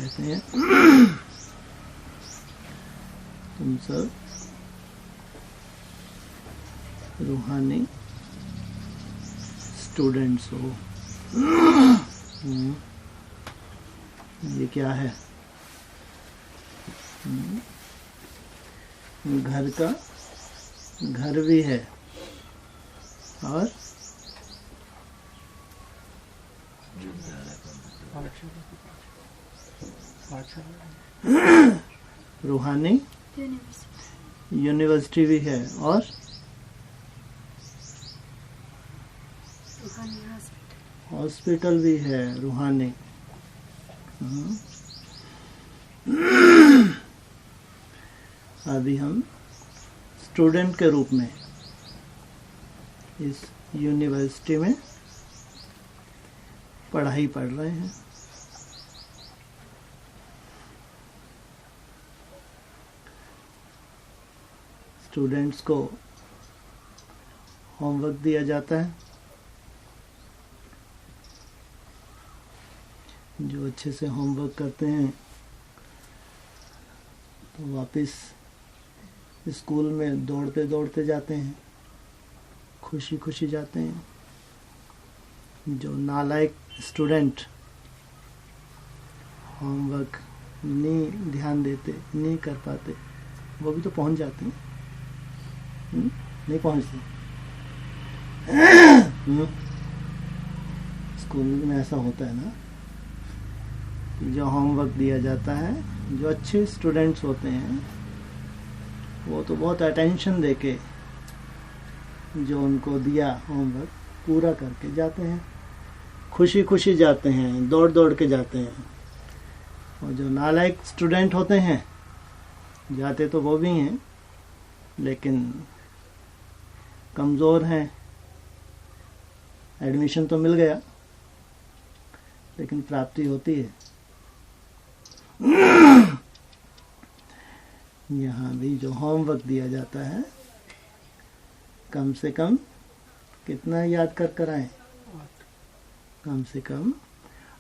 कहते हैं तुम सब रूहानी स्टूडेंट्स हो। ये क्या है? घर का घर भी है और रूहानी यूनिवर्सिटी भी है और हॉस्पिटल भी है रूहानी। अभी हम स्टूडेंट के रूप में इस यूनिवर्सिटी में पढ़ाई पढ़ रहे हैं। स्टूडेंट्स को होमवर्क दिया जाता है। जो अच्छे से होमवर्क करते हैं तो वापस स्कूल में दौड़ते दौड़ते जाते हैं, खुशी खुशी जाते हैं। जो नालायक स्टूडेंट होमवर्क नहीं ध्यान देते, नहीं कर पाते, वो भी तो पहुंच जाते हैं। नहीं पहुंचते। स्कूल में ऐसा होता है ना, जो होमवर्क दिया जाता है, जो अच्छे स्टूडेंट्स होते हैं वो तो बहुत अटेंशन देके जो उनको दिया होमवर्क पूरा करके जाते हैं, खुशी खुशी जाते हैं, दौड़ दौड़ के जाते हैं। और जो नालायक स्टूडेंट होते हैं, जाते तो वो भी हैं लेकिन कमज़ोर हैं। एडमिशन तो मिल गया लेकिन प्राप्ति होती है। यहाँ भी जो होमवर्क दिया जाता है, कम से कम कितना याद कर आए? कम से कम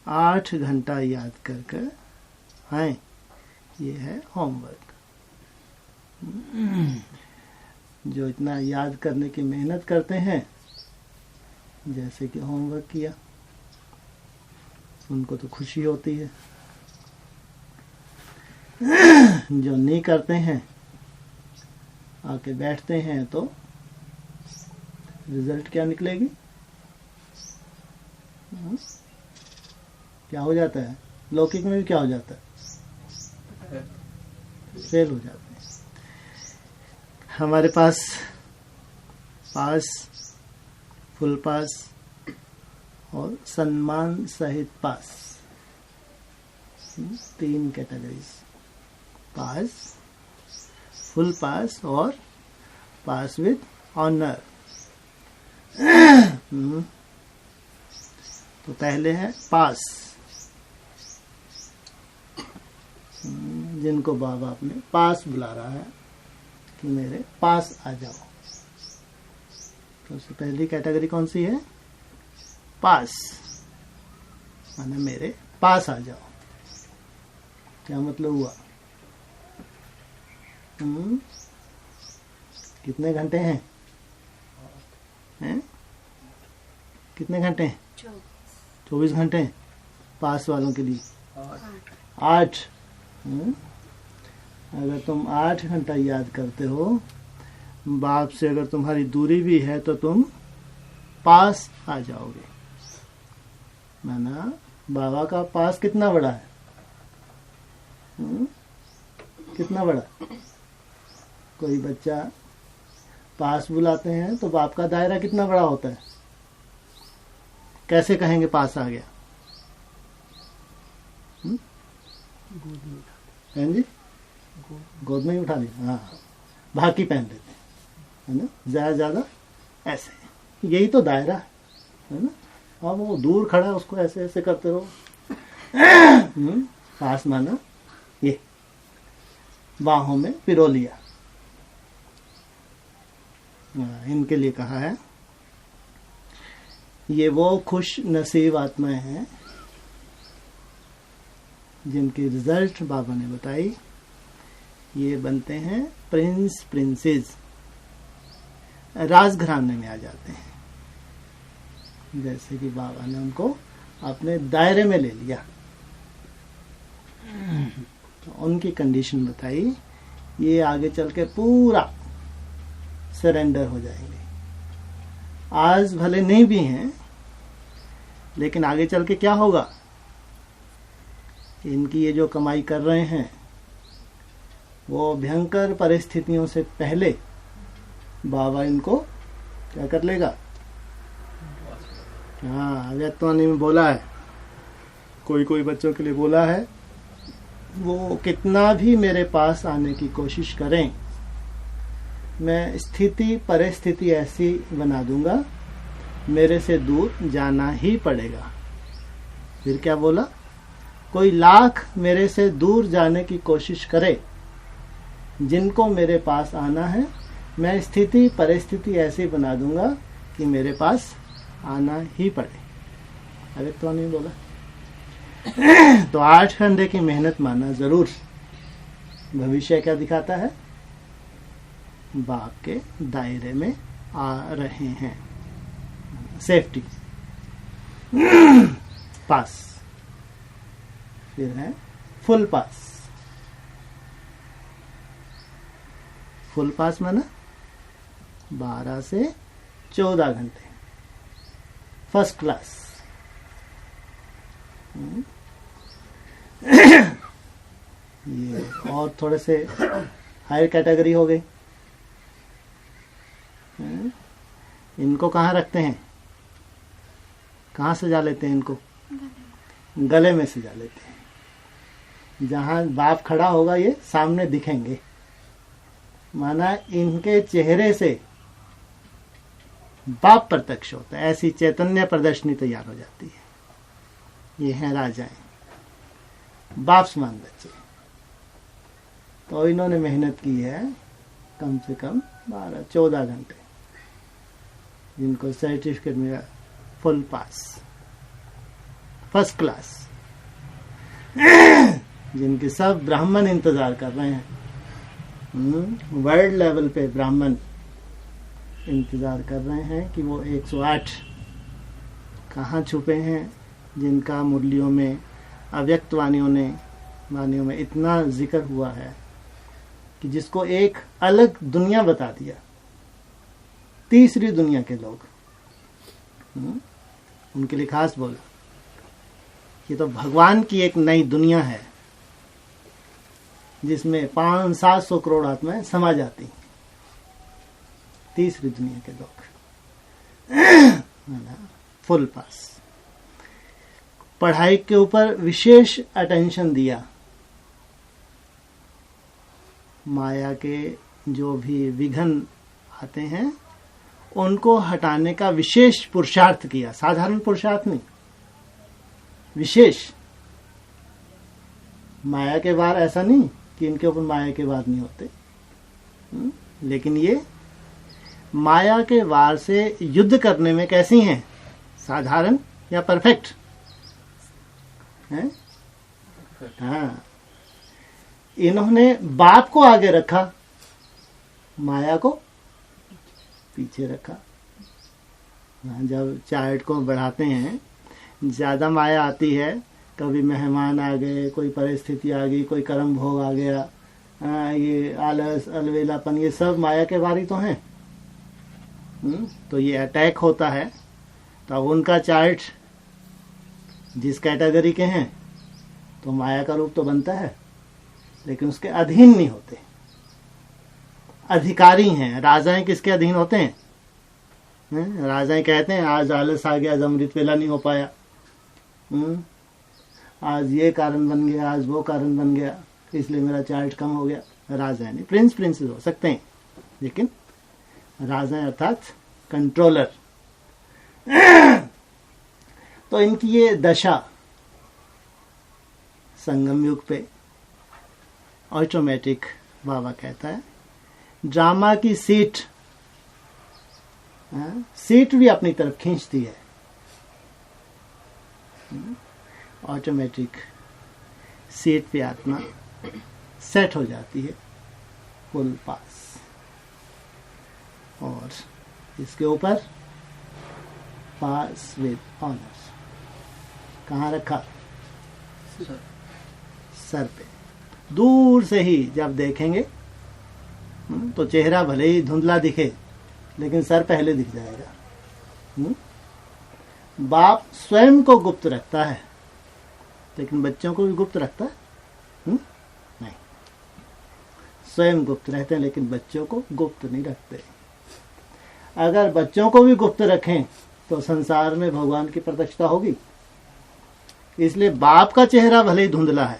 8 घंटा याद कर आए। ये है होमवर्क। जो इतना याद करने की मेहनत करते हैं, जैसे कि होमवर्क किया, उनको तो खुशी होती है। जो नहीं करते हैं, आके बैठते हैं, तो रिजल्ट क्या निकलेगी? क्या हो जाता है? लौकिक में भी क्या हो जाता है? फेल हो जाते हैं। हमारे पास फुल पास और सम्मान सहित पास, 3 कैटेगरीज, पास, फुल पास और पास विद ऑनर। तो पहले है पास, जिनको बाबा अपने पास बुला रहा है कि मेरे पास आ जाओ। तो उससे पहली कैटेगरी कौन सी है? पास, माने मेरे पास आ जाओ। क्या मतलब हुआ? कितने घंटे हैं? कितने घंटे हैं? 24 घंटे हैं पास वालों के लिए। 8। अगर तुम 8 घंटा याद करते हो, बाप से अगर तुम्हारी दूरी भी है तो तुम पास आ जाओगे। माना बाबा का पास कितना बड़ा है? कितना बड़ा? कोई बच्चा पास बुलाते हैं तो बाप का दायरा कितना बड़ा होता है? कैसे कहेंगे पास आ गया? हैं जी? गोद में ही उठा लिया। हाँ, भाकी पहन लेते हैं, है ना, ज्यादा ऐसे। यही तो दायरा है ना। अब वो दूर खड़ा है, उसको ऐसे ऐसे करते रहो। पास माना ये बाहों में पिरो लिया। इनके लिए कहा है, ये वो खुश नसीब आत्माएं हैं जिनकी रिजल्ट बाबा ने बताई, ये बनते हैं प्रिंस प्रिंसेस, राजघराने में आ जाते हैं। जैसे कि बाबा ने उनको अपने दायरे में ले लिया, तो उनकी कंडीशन बताई, ये आगे चल के पूरा सरेंडर हो जाएंगे। आज भले नहीं भी हैं, लेकिन आगे चल के क्या होगा, इनकी ये जो कमाई कर रहे हैं वो भयंकर परिस्थितियों से पहले बाबा इनको क्या कर लेगा। हाँ, अव्यक्तवाणी में बोला है, कोई कोई बच्चों के लिए बोला है, वो कितना भी मेरे पास आने की कोशिश करें, मैं स्थिति परिस्थिति ऐसी बना दूंगा, मेरे से दूर जाना ही पड़ेगा। फिर क्या बोला, कोई लाख मेरे से दूर जाने की कोशिश करे, जिनको मेरे पास आना है, मैं स्थिति परिस्थिति ऐसी बना दूंगा कि मेरे पास आना ही पड़े। अरे तो नहीं बोला। तो 8 घंटे की मेहनत माना जरूर। भविष्य क्या दिखाता है, बाप के दायरे में आ रहे हैं, सेफ्टी पास। फिर है फुल पास। फुल पास माना 12 से 14 घंटे फर्स्ट क्लास। ये और थोड़े से हायर कैटेगरी हो गई। इनको कहाँ रखते हैं, कहाँ सजा लेते हैं इनको, गले में सजा लेते हैं। जहाँ बाप खड़ा होगा ये सामने दिखेंगे, माना इनके चेहरे से बाप प्रत्यक्ष होता है, ऐसी चैतन्य प्रदर्शनी तैयार हो जाती है। ये हैं राजाएं, बाप समान बच्चे। तो इन्होंने मेहनत की है कम से कम 12-14 घंटे, जिनको सर्टिफिकेट मिला फुल पास फर्स्ट क्लास, जिनके सब ब्राह्मण इंतजार कर रहे हैं। वर्ल्ड लेवल पे ब्राह्मण इंतजार कर रहे हैं कि वो 108 कहाँ छुपे हैं, जिनका मुरलियों में अव्यक्त वाणियों में इतना जिक्र हुआ है कि जिसको एक अलग दुनिया बता दिया, तीसरी दुनिया के लोग। उनके लिए खास बोला, ये तो भगवान की एक नई दुनिया है जिसमें 500-700 करोड़ आत्माएं समा जाती हैं। तीसरी दुनिया के लोग फुल पास। पढ़ाई के ऊपर विशेष अटेंशन दिया। माया के जो भी विघ्न आते हैं उनको हटाने का विशेष पुरुषार्थ किया। साधारण पुरुषार्थ नहीं, विशेष। माया के वार ऐसा नहीं कि इनके ऊपर माया के वार नहीं होते, लेकिन ये माया के वार से युद्ध करने में कैसी हैं, साधारण या परफेक्ट हैं? हाँ, इन्होंने बाप को आगे रखा, माया को पीछे रखा। जब चार्ट को बढ़ाते हैं, ज्यादा माया आती है, कभी मेहमान आ गए, कोई परिस्थिति आ गई, कोई कर्म भोग आ गया, ये आलस अलवेलापन, ये सब माया के वारी तो हैं। तो ये अटैक होता है, तो उनका चार्ट जिस कैटेगरी के हैं तो माया का रूप तो बनता है, लेकिन उसके अधीन नहीं होते, अधिकारी हैं। राजाएं किसके अधीन होते हैं? राजाएं कहते हैं आज आलस आ गया, आज अमृत वेला नहीं हो पाया, आज ये कारण बन गया, आज वो कारण बन गया, इसलिए मेरा चार्ट कम हो गया। राजाएं नहीं, प्रिंसेस हो सकते हैं, लेकिन राजाएं अर्थात कंट्रोलर। तो इनकी ये दशा संगम युग पे ऑटोमेटिक, बाबा कहता है, ड्रामा की सीट भी अपनी तरफ खींचती है। ऑटोमेटिक सीट पे आत्मा सेट हो जाती है, फुल पास। और इसके ऊपर पास विद ऑनर कहाँ रखा? सर पे। दूर से ही जब देखेंगे तो चेहरा भले ही धुंधला दिखे, लेकिन सर पहले दिख जाएगा। बाप स्वयं को गुप्त रखता है, लेकिन बच्चों को भी गुप्त रखता है? नहीं, स्वयं गुप्त रहते हैं, लेकिन बच्चों को गुप्त नहीं रखते। अगर बच्चों को भी गुप्त रखें तो संसार में भगवान की प्रत्यक्षता होगी। इसलिए बाप का चेहरा भले ही धुंधला है,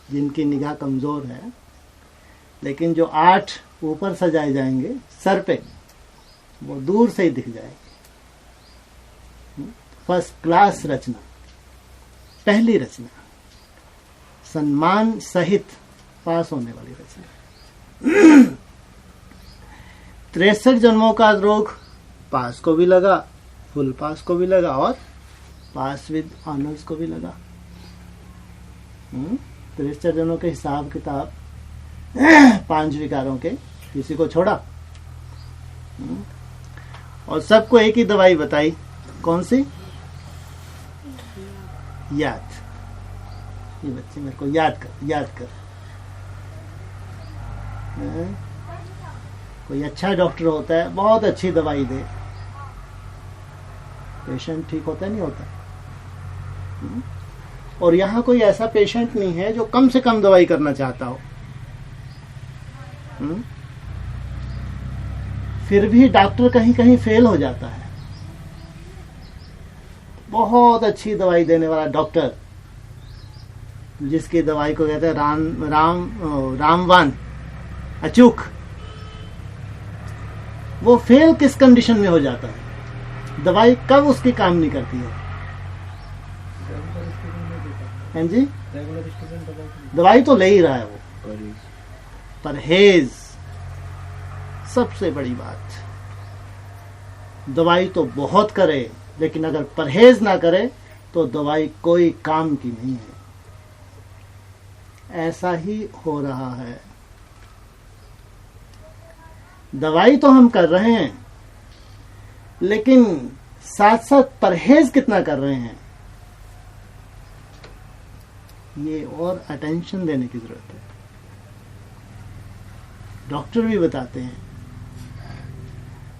जिनकी निगाह कमजोर है, लेकिन जो 8 ऊपर सजाए जाएंगे सर पे, वो दूर से ही दिख जाएंगे। फर्स्ट क्लास रचना, पहली रचना, सम्मान सहित पास होने वाली रचना। 63 जन्मों का रोग पास को भी लगा, फुल पास को भी लगा, और पास विद ऑनर्स को भी लगा। 63 जन्मों के हिसाब किताब 5 विकारों के किसी को छोड़ा, और सबको एक ही दवाई बताई। कौन सी? याद। ये बच्चे मेरे को याद कर। कोई अच्छा डॉक्टर होता है, बहुत अच्छी दवाई दे, पेशेंट ठीक होता नहीं होता। और यहाँ कोई ऐसा पेशेंट नहीं है जो कम से कम दवाई करना चाहता हो। फिर भी डॉक्टर कहीं कहीं फेल हो जाता है। बहुत अच्छी दवाई देने वाला डॉक्टर, जिसकी दवाई को कहते हैं रामवान, अचूक, वो फेल किस कंडीशन में हो जाता है? दवाई कब उसकी काम नहीं करती है? हैं जी? दवाई तो ले ही रहा है वो, परहेज सबसे बड़ी बात। दवाई तो बहुत करे, लेकिन अगर परहेज ना करे तो दवाई कोई काम की नहीं है। ऐसा ही हो रहा है। दवाई तो हम कर रहे हैं, लेकिन साथ साथ परहेज कितना कर रहे हैं, ये और अटेंशन देने की जरूरत है। डॉक्टर भी बताते हैं,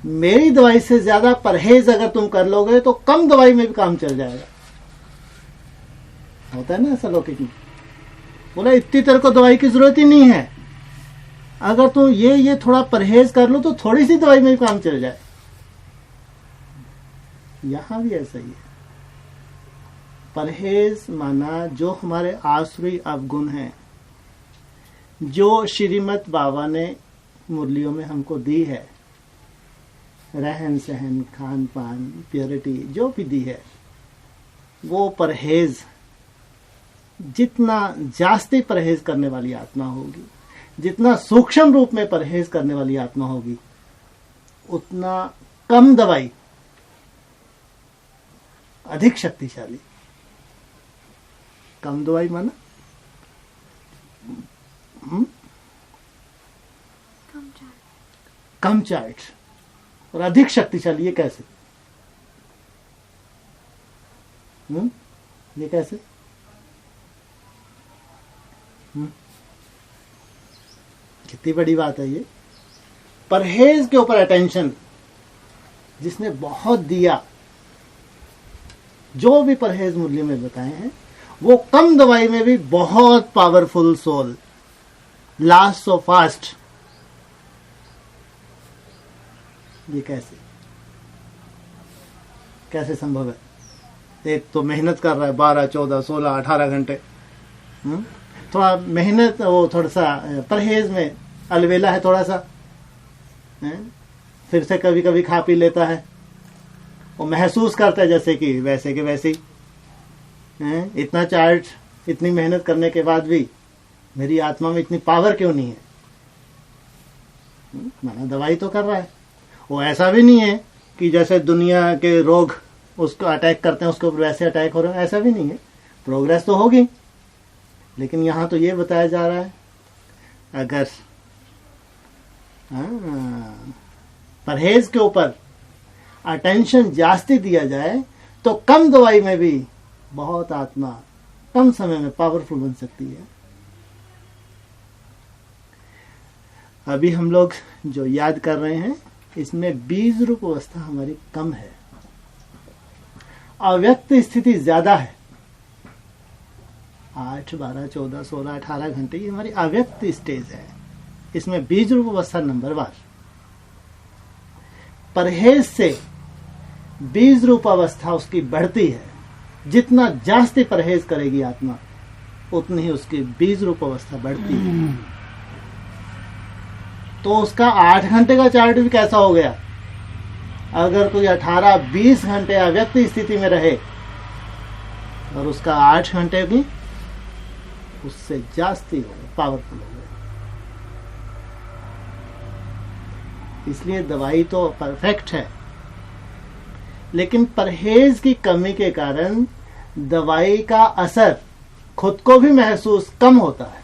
मेरी दवाई से ज्यादा परहेज अगर तुम कर लोगे तो कम दवाई में भी काम चल जाएगा। होता है ना ऐसा लौकिक में। बोला इतनी तेरे को दवाई की जरूरत ही नहीं है, अगर तुम ये थोड़ा परहेज कर लो तो थोड़ी सी दवाई में भी काम चल जाए। यहां भी ऐसा ही है। परहेज माना जो हमारे आसुरी अवगुण हैं, जो श्रीमत बाबा ने मुरलियों में हमको दी है, रहन सहन, खान पान, प्योरिटी जो भी दी है, वो परहेज, जितना जास्ती परहेज करने वाली आत्मा होगी, जितना सूक्ष्म रूप में परहेज करने वाली आत्मा होगी, उतना कम दवाई अधिक शक्तिशाली। कम दवाई माना कम चार्ट और अधिक शक्तिशाली। ये कैसे? ये कैसे? कितनी बड़ी बात है ये। परहेज के ऊपर अटेंशन, जिसने बहुत दिया, जो भी परहेज मुरली में बताए हैं, वो कम दवाई में भी बहुत powerful soul, last so fast. ये कैसे कैसे संभव है? एक तो मेहनत कर रहा है 12, 14, 16, 18 घंटे, थोड़ा मेहनत, वो थोड़ा सा परहेज में अलवेला है, थोड़ा सा फिर से कभी कभी खा पी लेता है, वो महसूस करता है जैसे कि वैसे के वैसे ही। इतना चार्ट, इतनी मेहनत करने के बाद भी मेरी आत्मा में इतनी पावर क्यों नहीं है? माना दवाई तो कर रहा है। वो ऐसा भी नहीं है कि जैसे दुनिया के रोग उसको अटैक करते हैं, उसके ऊपर वैसे अटैक हो रहे हैं, ऐसा भी नहीं है। प्रोग्रेस तो होगी, लेकिन यहाँ तो ये बताया जा रहा है अगर परहेज के ऊपर अटेंशन जास्ती दिया जाए तो कम दवाई में भी बहुत आत्मा कम समय में पावरफुल बन सकती है। अभी हम लोग जो याद कर रहे हैं इसमें बीज रूप अवस्था हमारी कम है, अव्यक्त स्थिति ज्यादा है। 8, 12, 14, 16, 18 घंटे ये हमारी अव्यक्त स्टेज है। इसमें बीज रूप अवस्था नंबर 1। परहेज से बीज रूप अवस्था उसकी बढ़ती है। जितना जास्ती परहेज करेगी आत्मा उतनी ही उसकी बीज रूप अवस्था बढ़ती है। तो उसका 8 घंटे का चार्ट भी कैसा हो गया? अगर कोई 18-20 घंटे अव्यक्त स्थिति में रहे और उसका 8 घंटे भी उससे जास्ती हो गया, पावरफुल हो गया। इसलिए दवाई तो परफेक्ट है, लेकिन परहेज की कमी के कारण दवाई का असर खुद को भी महसूस कम होता है।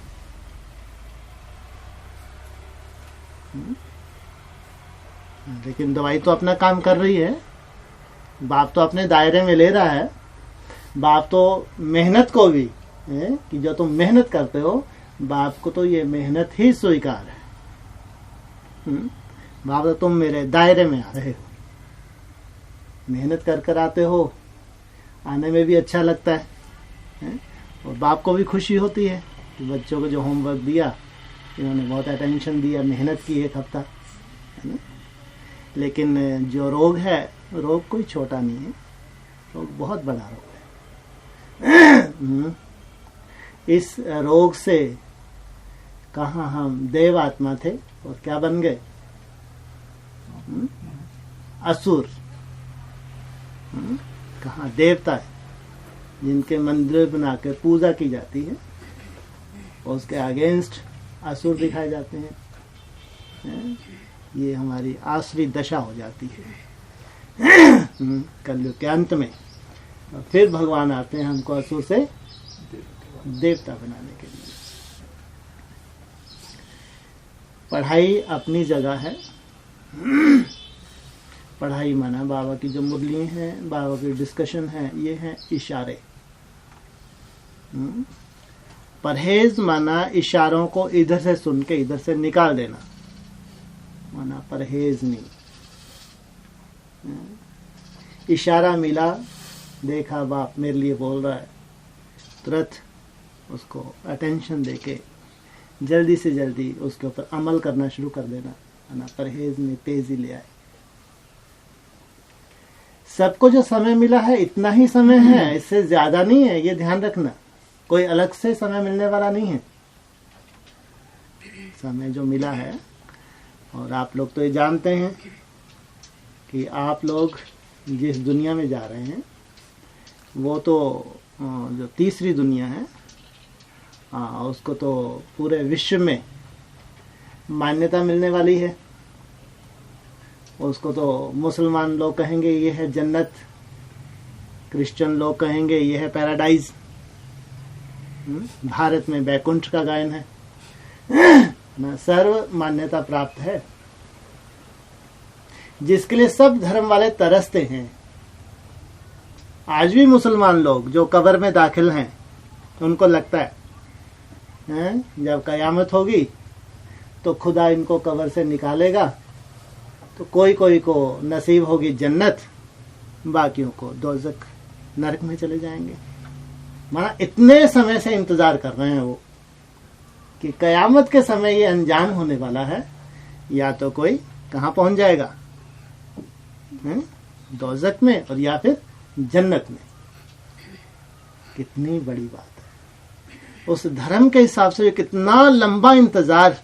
लेकिन दवाई तो अपना काम कर रही है, बाप तो अपने दायरे में ले रहा है। बाप तो मेहनत को भी कि जो तुम मेहनत करते हो, बाप को तो ये मेहनत ही स्वीकार है। बाप तो तुम मेरे दायरे में आ रहे हो, मेहनत कर कर आते हो, आने में भी अच्छा लगता है और बाप को भी खुशी होती है कि बच्चों को जो होमवर्क दिया इन्होंने बहुत अटेंशन दिया, मेहनत की 1 हफ्ता, है ना। लेकिन जो रोग है, रोग कोई छोटा नहीं है, रोग बहुत बड़ा रोग है। इस रोग से कहाँ हम देव आत्मा थे और क्या बन गए? असुर। कहाँ देवता है जिनके मंदिर बना के पूजा की जाती है और उसके अगेंस्ट असुर दिखाए जाते हैं। ये हमारी आसरी दशा हो जाती है। कलयुग के अंत में और फिर भगवान आते हैं हमको असुर से देवता बनाने के लिए। पढ़ाई अपनी जगह है। पढ़ाई माना बाबा की जो मुरली हैं, बाबा की डिस्कशन है, ये हैं इशारे। परहेज माना इशारों को इधर से सुन के इधर से निकाल देना, माना परहेज नहीं। इशारा मिला, देखा बाप मेरे लिए बोल रहा है, तुरंत उसको अटेंशन देके जल्दी से जल्दी उसके ऊपर अमल करना शुरू कर देना, माना परहेज में तेजी ले आए। सबको जो समय मिला है इतना ही समय है, इससे ज्यादा नहीं है, ये ध्यान रखना। कोई अलग से समय मिलने वाला नहीं है। समय जो मिला है, और आप लोग तो ये जानते हैं कि आप लोग जिस दुनिया में जा रहे हैं वो तो जो तीसरी दुनिया है, उसको तो पूरे विश्व में मान्यता मिलने वाली है। उसको तो मुसलमान लोग कहेंगे ये है जन्नत, क्रिश्चियन लोग कहेंगे ये है पैराडाइज। भारत में बैकुंठ का गायन है ना, सर्व मान्यता प्राप्त है, जिसके लिए सब धर्म वाले तरसते हैं। आज भी मुसलमान लोग जो कब्र में दाखिल हैं उनको लगता है जब कयामत होगी तो खुदा इनको कब्र से निकालेगा, तो कोई कोई को नसीब होगी जन्नत, बाकियों को दोज़ख नरक में चले जाएंगे। माना इतने समय से इंतजार कर रहे हैं वो कि कयामत के समय ये अंजाम होने वाला है, या तो कोई कहाँ पहुंच जाएगा, दोज़ख में, और या फिर जन्नत में। कितनी बड़ी बात है। उस धर्म के हिसाब से कितना लंबा इंतजार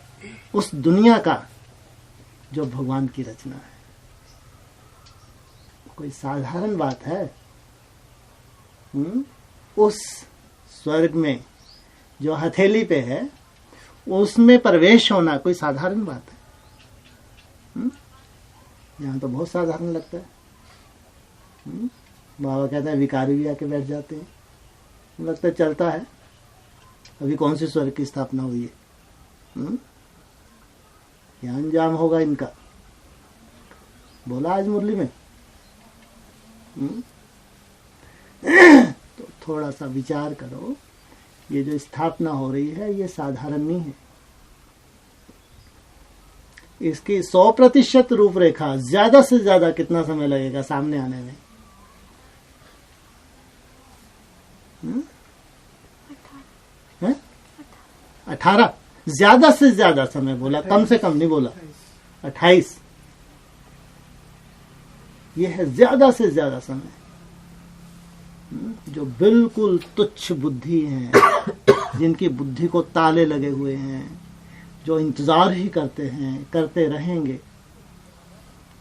उस दुनिया का जो भगवान की रचना है, कोई साधारण बात है। उस स्वर्ग में जो हथेली पे है उसमें प्रवेश होना कोई साधारण बात है? यहाँ तो बहुत साधारण लगता है। बाबा कहते हैं भिखारी भी आके बैठ जाते हैं। लगता है चलता है। अभी कौन से स्वर्ग की स्थापना हुई है? क्या अंजाम होगा इनका? बोला आज मुरली में। तो थोड़ा सा विचार करो, ये जो स्थापना हो रही है ये साधारण नहीं है। इसकी 100% रूपरेखा ज्यादा से ज्यादा कितना समय लगेगा सामने आने में? 18। ज्यादा से ज्यादा समय बोला, कम से कम नहीं बोला। 28 ये है ज्यादा से ज्यादा समय। जो बिल्कुल तुच्छ बुद्धि हैं, जिनकी बुद्धि को ताले लगे हुए हैं, जो इंतजार ही करते हैं, करते रहेंगे,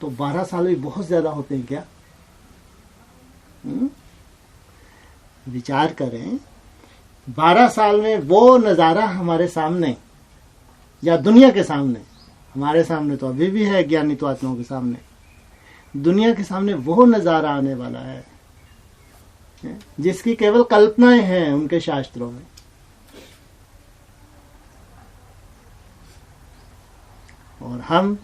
तो 12 साल भी बहुत ज्यादा होते हैं क्या? विचार करें, 12 साल में वो नजारा हमारे सामने या दुनिया के सामने, हमारे सामने तो अभी भी है, ज्ञानित आत्माओं के सामने, दुनिया के सामने वो नजारा आने वाला है जिसकी केवल कल्पनाएं हैं उनके शास्त्रों में। और हम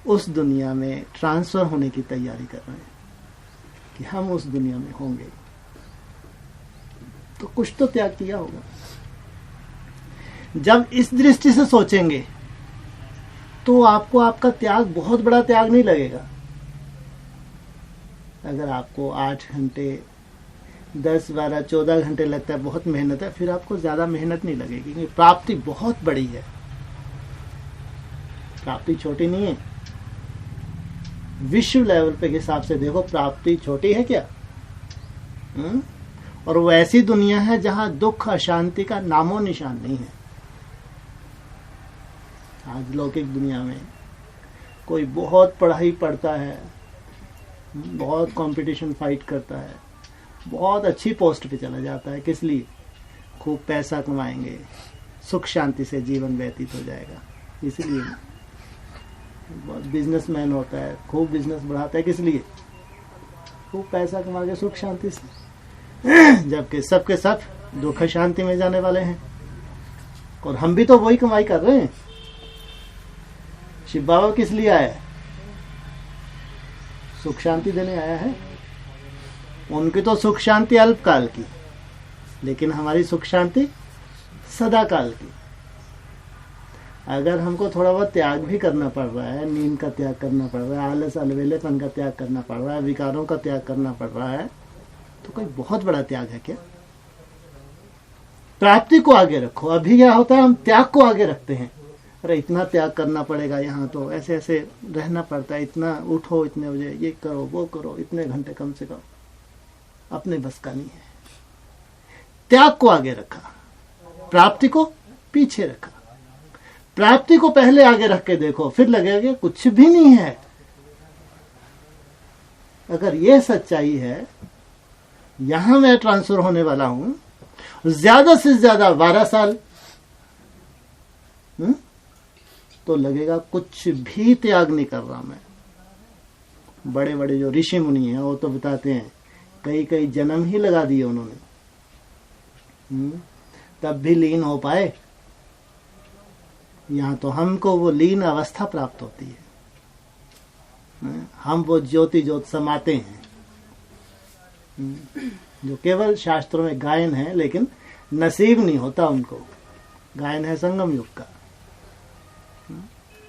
उस दुनिया में ट्रांसफर होने की तैयारी कर रहे हैं कि हम उस दुनिया में होंगे, तो कुछ तो त्याग किया होगा। जब इस दृष्टि से सोचेंगे तो आपको आपका त्याग बहुत बड़ा त्याग नहीं लगेगा। अगर आपको 8 घंटे 10, 12, 14 घंटे लगता है, बहुत मेहनत है, फिर आपको ज्यादा मेहनत नहीं लगेगी, क्योंकि प्राप्ति बहुत बड़ी है। प्राप्ति छोटी नहीं है। विश्व लेवल पे हिसाब से देखो, प्राप्ति छोटी है क्या? और वो ऐसी दुनिया है जहां दुख अशांति का नामो निशान नहीं है। आज लौकिक दुनिया में कोई बहुत पढ़ाई पढ़ता है, बहुत कंपटीशन फाइट करता है, बहुत अच्छी पोस्ट पे चला जाता है। किस लिए? खूब पैसा कमाएंगे, सुख शांति से जीवन व्यतीत हो जाएगा, इसलिए। बहुत बिजनेसमैन होता है, खूब बिजनेस बढ़ाता है, किस लिए? खूब पैसा कमा के सुख शांति से। जबकि सबके सब दुख शांति में जाने वाले हैं। और हम भी तो वही कमाई कर रहे हैं। शिव बाबा किस लिए आया है? सुख शांति देने आया है। उनकी तो सुख शांति अल्पकाल की, लेकिन हमारी सुख शांति सदा काल की। अगर हमको थोड़ा बहुत त्याग भी करना पड़ रहा है, नींद का त्याग करना पड़ रहा है, आलस अलवेलेपन का त्याग करना पड़ रहा है, विकारों का त्याग करना पड़ रहा है, तो कोई बहुत बड़ा त्याग है क्या? प्राप्ति को आगे रखो। अभी क्या होता है, हम त्याग को आगे रखते हैं। अरे इतना त्याग करना पड़ेगा, यहाँ तो ऐसे ऐसे रहना पड़ता है, इतना उठो, इतने बजे ये करो, वो करो, इतने घंटे कम से कम। अपने बस का नहीं है। त्याग को आगे रखा, प्राप्ति को पीछे रखा। प्राप्ति को पहले आगे रख के देखो, फिर लगेगा कुछ भी नहीं है। अगर ये सच्चाई है, यहां मैं ट्रांसफर होने वाला हूं, ज्यादा से ज्यादा 12 साल, तो लगेगा कुछ भी त्याग नहीं कर रहा मैं। बड़े बड़े जो ऋषि मुनि हैं वो तो बताते हैं कई कई जन्म ही लगा दिए उन्होंने, तब भी लीन हो पाए। यहाँ तो हमको वो लीन अवस्था प्राप्त होती है। हम वो ज्योति ज्योत समाते हैं, जो केवल शास्त्रों में गायन है, लेकिन नसीब नहीं होता उनको। गायन है संगम युग का,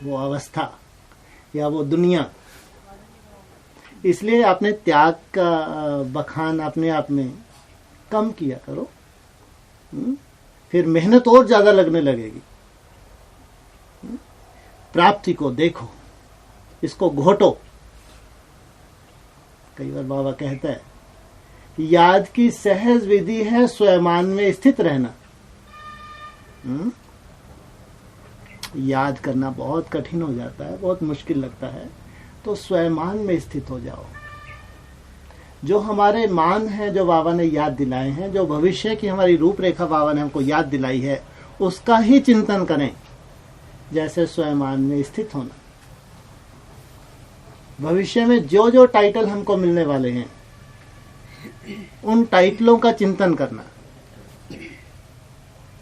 वो अवस्था या वो दुनिया। इसलिए अपने त्याग का बखान अपने आप में कम किया करो, फिर मेहनत और ज्यादा लगने लगेगी। प्राप्ति को देखो, इसको घोटो। कई बार बाबा कहता है, याद की सहज विधि है स्वयमान में स्थित रहना। याद करना बहुत कठिन हो जाता है, बहुत मुश्किल लगता है, तो स्वयमान में स्थित हो जाओ। जो हमारे मान है, जो बाबा ने याद दिलाए हैं, जो भविष्य की हमारी रूपरेखा बाबा ने हमको याद दिलाई है, उसका ही चिंतन करें, जैसे स्वयमान में स्थित होना। भविष्य में जो जो टाइटल हमको मिलने वाले हैं, उन टाइटलों का चिंतन करना।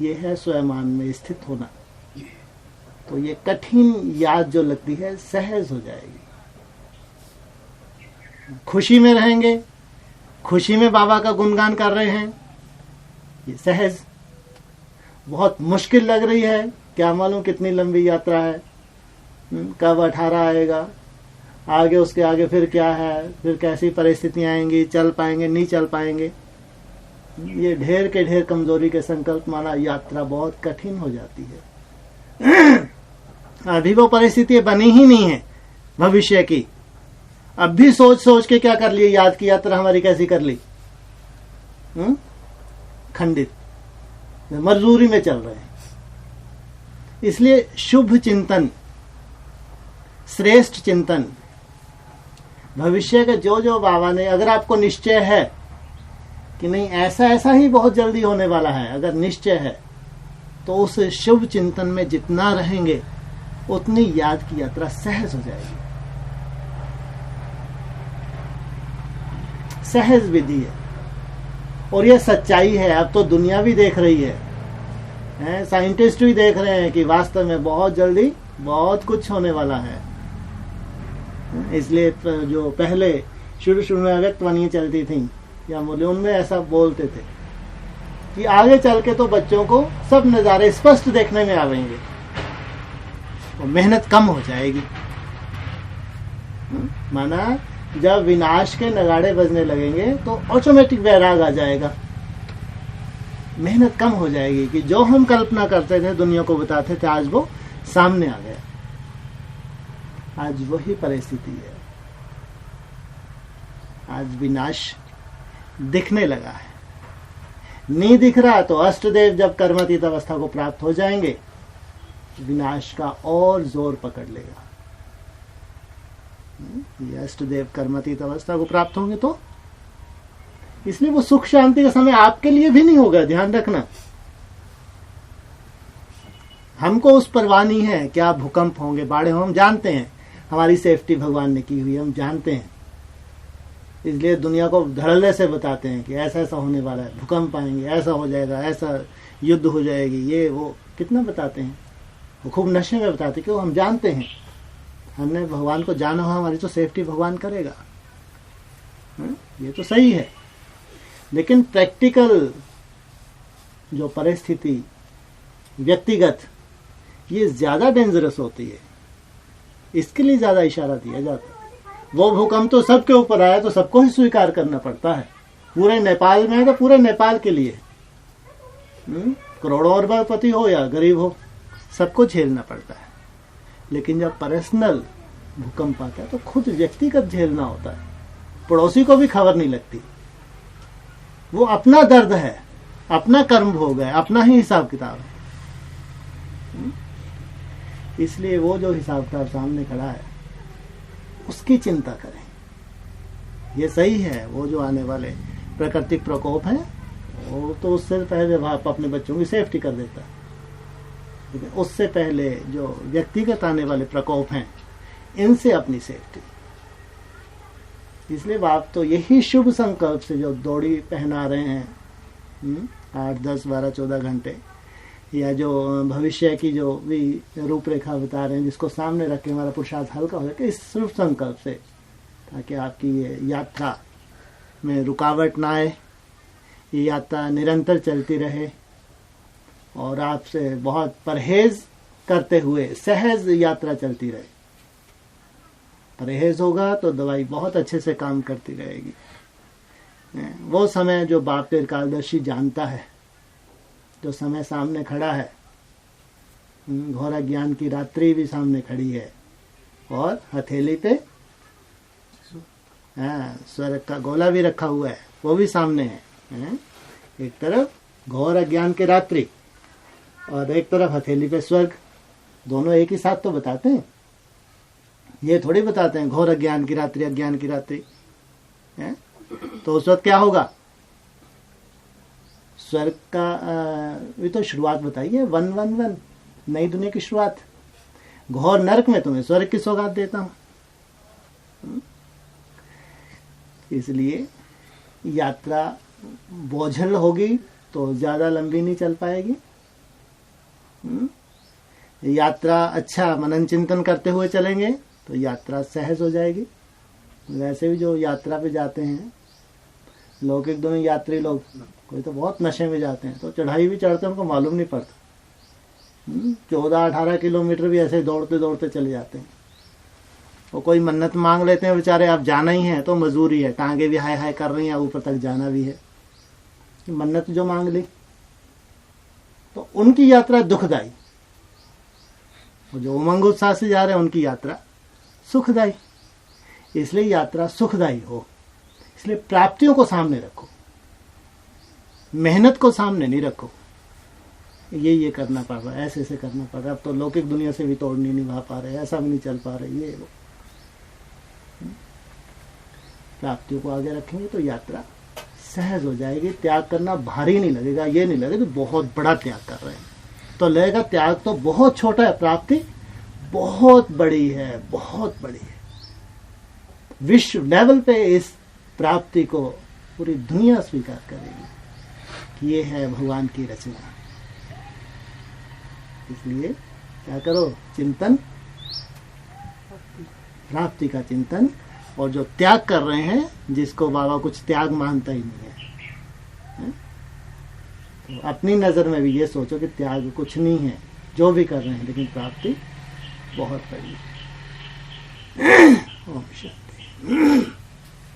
ये है स्वयं में स्थित होना। तो ये कठिन याद जो लगती है सहज हो जाएगी। खुशी में रहेंगे, खुशी में बाबा का गुणगान कर रहे हैं, ये सहज। बहुत मुश्किल लग रही है, क्या मालूम कितनी लंबी यात्रा है, कब 18 आएगा, आगे उसके आगे फिर क्या है, फिर कैसी परिस्थितियां आएंगी, चल पाएंगे नहीं चल पाएंगे, ये ढेर के ढेर कमजोरी के संकल्प माना यात्रा बहुत कठिन हो जाती है। अभी वो परिस्थिति बनी ही नहीं है भविष्य की, अब भी सोच सोच के क्या कर लिए, याद की यात्रा हमारी कैसी कर ली, खंडित, मजबूरी में चल रहे हैं। इसलिए शुभ चिंतन, श्रेष्ठ चिंतन, भविष्य का जो जो बाबा ने, अगर आपको निश्चय है कि नहीं ऐसा ऐसा ही बहुत जल्दी होने वाला है, अगर निश्चय है तो उस शुभ चिंतन में जितना रहेंगे उतनी याद की यात्रा सहज हो जाएगी। सहज विधि है और यह सच्चाई है। अब तो दुनिया भी देख रही है, साइंटिस्ट भी देख रहे हैं कि वास्तव में बहुत जल्दी बहुत कुछ होने वाला है। इसलिए जो पहले शुरू में अव्यक्तवाणियां चलती थी या मूल्य, उनमें ऐसा बोलते थे कि आगे चल के तो बच्चों को सब नज़ारे स्पष्ट देखने में आवेंगे और मेहनत कम हो जाएगी। माना जब विनाश के नगाड़े बजने लगेंगे तो ऑटोमेटिक वैराग आ जाएगा, मेहनत कम हो जाएगी कि जो हम कल्पना करते थे, दुनिया को बताते थे, आज वो सामने आ गया। आज वही परिस्थिति है, आज विनाश दिखने लगा है। नहीं दिख रहा तो अष्टदेव जब कर्मातीत अवस्था को प्राप्त हो जाएंगे, विनाश का और जोर पकड़ लेगा। ये अष्टदेव कर्मातीत अवस्था को प्राप्त होंगे तो इसलिए वो सुख शांति का समय आपके लिए भी नहीं होगा, ध्यान रखना। हमको उस परवाह नहीं है क्या भूकंप होंगे, बाढ़ होंगे, हम जानते हैं हमारी सेफ्टी भगवान ने की हुई, हम जानते हैं। इसलिए दुनिया को धड़ल्ले से बताते हैं कि ऐसा ऐसा होने वाला है, भूकंप आएंगे, ऐसा हो जाएगा, ऐसा युद्ध हो जाएगी, ये वो कितना बताते हैं, वो खूब नशे में बताते, क्यों, हम जानते हैं, हमने भगवान को जाना हो, हमारी तो सेफ्टी भगवान करेगा। ये तो सही है, लेकिन प्रैक्टिकल जो परिस्थिति व्यक्तिगत, ये ज्यादा डेंजरस होती है, इसके लिए ज्यादा इशारा दिया जाता है। वो भूकंप तो सबके ऊपर आया तो सबको ही स्वीकार करना पड़ता है। पूरे नेपाल में है तो पूरे नेपाल के लिए, करोड़ों अरबपति हो या गरीब हो, सबको झेलना पड़ता है। लेकिन जब पर्सनल भूकंप आता है तो खुद व्यक्तिगत झेलना होता है, पड़ोसी को भी खबर नहीं लगती। वो अपना दर्द है, अपना कर्म भोग है, अपना ही हिसाब किताब है। इसलिए वो जो हिसाब किताब सामने खड़ा है उसकी चिंता करें। ये सही है, वो जो आने वाले प्राकृतिक प्रकोप है वो तो उससे पहले आप अपने बच्चों की सेफ्टी कर देता है, लेकिन उससे पहले जो व्यक्तिगत आने वाले प्रकोप हैं इनसे अपनी सेफ्टी। इसलिए आप तो यही शुभ संकल्प से जो दौड़ी पहना रहे हैं 8, 10, 12, 14 घंटे, या जो भविष्य की जो भी रूपरेखा बता रहे हैं, जिसको सामने रख के हमारा पुरुषार्थ हल्का हो जाए, इस शुभ संकल्प से, ताकि आपकी ये यात्रा में रुकावट ना आए, ये यात्रा निरंतर चलती रहे और आपसे बहुत परहेज करते हुए सहज यात्रा चलती रहे। परहेज होगा तो दवाई बहुत अच्छे से काम करती रहेगी। वो समय जो बाप कालदर्शी जानता है, जो समय सामने खड़ा है, घोर ज्ञान की रात्रि भी सामने खड़ी है और हथेली पे स्वर्ग का गोला भी रखा हुआ है, वो भी सामने है। एक तरफ घोर अज्ञान की रात्रि और एक तरफ हथेली पे स्वर्ग, दोनों एक ही साथ तो बताते हैं। ये थोड़ी बताते हैं घोर अज्ञान की रात्रि, अज्ञान की रात्रि है? तो उस वक्त क्या होगा? स्वर्ग का ये तो शुरुआत बताई है, 111 नई दुनिया की शुरुआत। घोर नरक में तुम्हें स्वर्ग की सौगात देता हूं। इसलिए यात्रा बोझल होगी तो ज्यादा लंबी नहीं चल पाएगी, यात्रा अच्छा मनन चिंतन करते हुए चलेंगे तो यात्रा सहज हो जाएगी। वैसे भी जो यात्रा पे जाते हैं लौकिक दोनों यात्री लोग, कोई तो बहुत नशे में जाते हैं तो चढ़ाई भी चढ़ते हैं, उनको मालूम नहीं पड़ता। 14-18 किलोमीटर भी ऐसे दौड़ते दौड़ते चले जाते हैं। और कोई मन्नत मांग लेते हैं बेचारे, आप जाना ही है तो मजबूरी है, टांगे भी हाय हाय कर रही हैं, ऊपर तक जाना भी है। मन्नत जो मांग ली तो उनकी यात्रा दुखदाई, और जो उमंग उत्साह से जा रहे हैं उनकी यात्रा सुखदाई। इसलिए यात्रा सुखदाई हो, इसलिए प्राप्तियों को सामने रखो, मेहनत को सामने नहीं रखो। ये करना पड़ रहा है, ऐसे ऐसे करना पड़ रहा है, अब तो लौकिक दुनिया से भी तोड़ नहीं निभा पा रहे, ऐसा भी नहीं चल पा रहे, ये वो। प्राप्तियों को आगे रखेंगे तो यात्रा सहज हो जाएगी। त्याग करना भारी नहीं लगेगा, ये नहीं लगेगा तो बहुत बड़ा त्याग कर रहे हैं, तो लगेगा त्याग तो बहुत छोटा है, प्राप्ति बहुत बड़ी है, बहुत बड़ी है। विश्व लेवल पे इस प्राप्ति को पूरी दुनिया स्वीकार करेगी कि ये है भगवान की रचना। इसलिए क्या करो, चिंतन, प्राप्ति का चिंतन। और जो त्याग कर रहे हैं, जिसको बाबा कुछ त्याग मानता ही नहीं है, तो अपनी नजर में भी ये सोचो कि त्याग कुछ नहीं है जो भी कर रहे हैं, लेकिन प्राप्ति बहुत बड़ी है। ओम शांति।